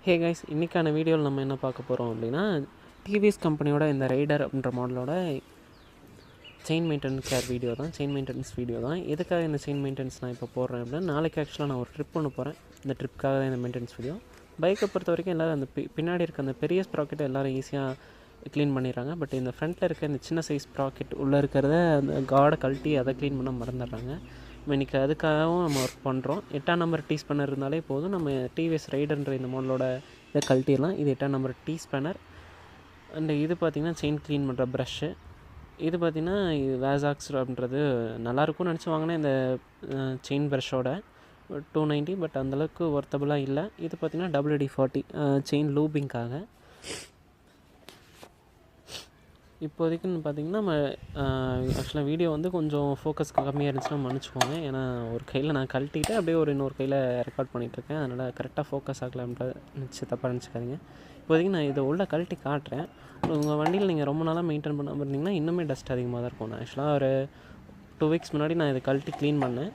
Hey guys, இன்றைக்கான வீடியோவில் நம்ம என்ன பார்க்க போகிறோம் அப்படின்னா, டிவிஎஸ் கம்பெனியோட இந்த ரைடர் அப்படின்ற மாடலோட செயின் மெயின்டெனன்ஸ் வீடியோ தான். எதுக்காக இந்த செயின் மெயின்டெனன்ஸ் நான் இப்போ போடுறேன் அப்படின்னா, நாளைக்கு ஆக்சுவலாக நான் ஒரு ட்ரிப் ஒன்று போகிறேன். இந்த ட்ரிப்புக்காக தான் இந்த மெயின்டெனன்ஸ் வீடியோ. பைக்கை பொறுத்த வரைக்கும் எல்லோரும் அந்த பின்னாடி இருக்க அந்த பெரிய ஸ்ப்ராக்கெட்டை எல்லோரும் ஈஸியாக க்ளீன் பண்ணிடுறாங்க. பட் இந்த ஃப்ரண்ட்டில் இருக்க இந்த சின்ன சைஸ் ஸ்ப்ராக்கெட் உள்ளே இருக்கிறத அந்த கார்டை கழட்டி அதை க்ளீன் பண்ண மறந்துடுறாங்க. இன்றைக்கி அதுக்காகவும் நம்ம ஒர்க் பண்ணுறோம். 8ஆம் நம்பர் டீ ஸ்பேனர் இருந்தாலே போதும், நம்ம டிவிஎஸ் ரைடர்ன்ற இந்த மாடலோட இதை கழட்டிடலாம். இது 8ஆம் நம்பர் டீ ஸ்பேனர். அண்ட் இது பார்த்திங்கன்னா செயின் க்ளீன் பண்ணுற ப்ரஷ்ஷு. இது பார்த்திங்கன்னா இது வேசாக்ஸ் அப்படின்றது நல்லாயிருக்கும்னு நினச்சி வாங்கினேன். இந்த செயின் ப்ரஷ்ஷோட 290, பட் அந்தளவுக்கு ஒர்த்தபுளாக இல்லை. இது பார்த்திங்கன்னா WD-40 செயின் லூபிங்காக. இப்போதைக்குன்னு பார்த்திங்கன்னா நம்ம ஆக்சுவலாக வீடியோ வந்து கொஞ்சம் ஃபோக்கஸ் கம்மியாக இருந்துச்சுன்னா மன்னிச்சுக்கோங்க. ஏன்னா ஒரு கையில் நான் கழட்டிட்டு அப்படியே ஒரு இன்னொரு கையில் ரெக்கார்ட் பண்ணிகிட்ருக்கேன். அதனால் கரெக்டாக ஃபோக்கஸ் ஆகலாம்ன்ற தப்பாக நினச்சிக்காதீங்க. இப்போதைக்கு நான் இதை உள்ள கழட்டி காட்டுறேன். உங்கள் வண்டியில் நீங்கள் ரொம்ப நாளாக மெயின்டைன் பண்ணாமல் இருந்தீங்கன்னா இன்னுமே டஸ்ட் அதிகமாக தான் இருக்கும். நான் ஆக்சுவலாக ஒரு 2 வீக்ஸ் முன்னாடி நான் இதை கழட்டி க்ளீன் பண்ணேன்.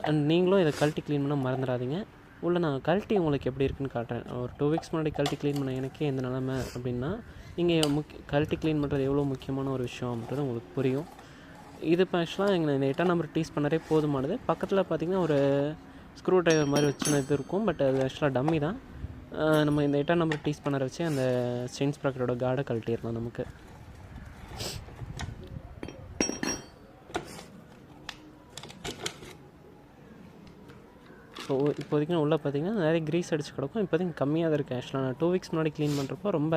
அண்ட் நீங்களும் இதை கழட்டி க்ளீன் பண்ண மறந்துடாதீங்க. உள்ளே நான் கழட்டி உங்களுக்கு எப்படி இருக்குன்னு காட்டுறேன். ஒரு 2 வீக்ஸ் முன்னாடி கழட்டி க்ளீன் பண்ண எனக்கே எந்த நிலமை அப்படின்னா, நீங்கள் கழட்டி க்ளீன் பண்ணுறது எவ்வளோ முக்கியமான ஒரு விஷயம் அப்படின்றது உங்களுக்கு புரியும். இது இப்போ ஆக்சுவலாக எங்களை இந்த 8ஆம் நம்பர் டீஸ் பண்ணரே போதுமானது. பக்கத்தில் பார்த்திங்கன்னா ஒரு ஸ்க்ரூ ட்ரைவர் மாதிரி வச்சு இது இருக்கும். பட் அது ஆக்சுவலாக டம்மி தான். நம்ம இந்த 8ஆம் நம்பர் டீஸ் பண்ணரை வச்சு அந்த செயின் ஸ்ப்ராக்கெட்டோட கார்டை கழட்டிடலாம் நமக்கு. இப்போதைக்கு உள்ளே பார்த்திங்கன்னா நிறைய க்ரீஸ் அடிச்சு கிடக்கும். இப்போதைக்கு கம்மியாக தான் இருக்குது. ஆக்சுவலாக நான் 2 வீக்ஸ் முன்னாடி க்ளீன் பண்ணுறப்போ ரொம்ப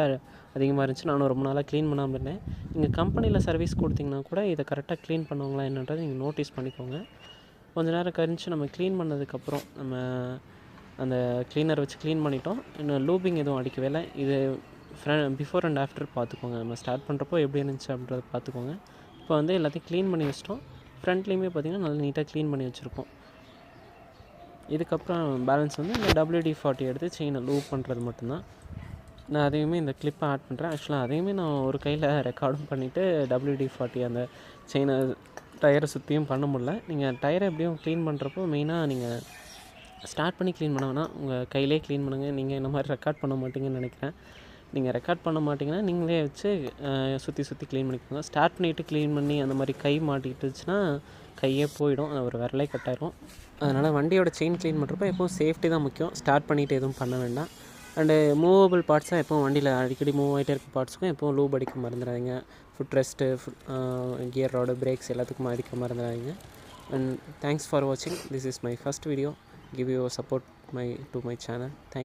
அதிகமாக இருந்துச்சு. நானும் ரொம்ப நாளாக க்ளீன் பண்ணாமல் இருந்தேன். நீங்கள் கம்பெனியில் சர்வீஸ் கொடுத்திங்கன்னா கூட இதை கரெக்டாக க்ளீன் பண்ணுவாங்களா என்னன்றதை நீங்கள் நோட்டீஸ் பண்ணிக்கோங்க. கொஞ்சம் நேரம் கழிச்சு நம்ம க்ளீன் பண்ணதுக்கப்புறம் நம்ம அந்த க்ளீனர் வச்சு க்ளீன் பண்ணிட்டோம். இன்னும் லூபிங் எதுவும் அடிக்கவே இல்லை. இது பிஃபோர் அண்ட் ஆஃப்டர் பார்த்துக்கோங்க. நம்ம ஸ்டார்ட் பண்ணுறப்போ எப்படி இருந்துச்சு அப்படின்றத பார்த்துக்கோங்க. இப்போ வந்து எல்லாத்தையும் க்ளீன் பண்ணி வச்சிட்டோம். ஃப்ரண்ட்லேயுமே பார்த்திங்கன்னா நல்லா நீட்டாக க்ளீன் பண்ணி வச்சுருக்கோம். இதுக்கப்புறம் பேலன்ஸ் வந்து இந்த WD-40 எடுத்து செயினை லூப் பண்ணுறது மட்டும்தான். நான் அதையுமே இந்த கிளிப்பை ஆட் பண்ணுறேன். ஆக்சுவலாக அதையுமே நான் ஒரு கையில் ரெக்கார்டும் பண்ணிவிட்டு WD-40 அந்த செயினை டயரை சுற்றியும் பண்ண முடியல. நீங்கள் டயரை எப்படியும் க்ளீன் பண்ணுறப்போ மெயினாக நீங்கள் ஸ்டார்ட் பண்ணி க்ளீன் பண்ண வேணாம், உங்கள் கையிலே க்ளீன் பண்ணுங்கள். நீங்கள் இந்த மாதிரி ரெக்கார்ட் பண்ண மாட்டீங்கன்னு நினைக்கிறேன். நீங்கள் ரெக்கார்ட் பண்ண மாட்டிங்கன்னா நீங்களே வச்சு சுற்றி க்ளீன் பண்ணிக்கோங்க. ஸ்டார்ட் பண்ணிவிட்டு க்ளீன் பண்ணி அந்த மாதிரி கை மாட்டிக்கிட்டுச்சுன்னா கையே போயிடும், ஒரு விரலே கட்டாயிரும். அதனால் வண்டியோட செயின் க்ளீன் பண்ணுறப்போ எப்போவும் சேஃப்டி தான் முக்கியம். ஸ்டார்ட் பண்ணிவிட்டு எதுவும் பண்ண வேண்டாம். அண்டு மூவபிள் பார்ட்ஸாக எப்போவும் வண்டியில் அடிக்கடி மூவ் ஆகிட்டே இருக்க பார்ட்ஸுக்கும் எப்போவும் லூப் அடிக்க மறந்துடாதீங்க. Foot rest, gear rod, brakes எல்லாத்துக்கும் அடிக்க மறந்துடாதீங்க. அண்ட் தேங்க்ஸ் ஃபார் வாட்சிங். This is my first video. Give your support to my channel. Thank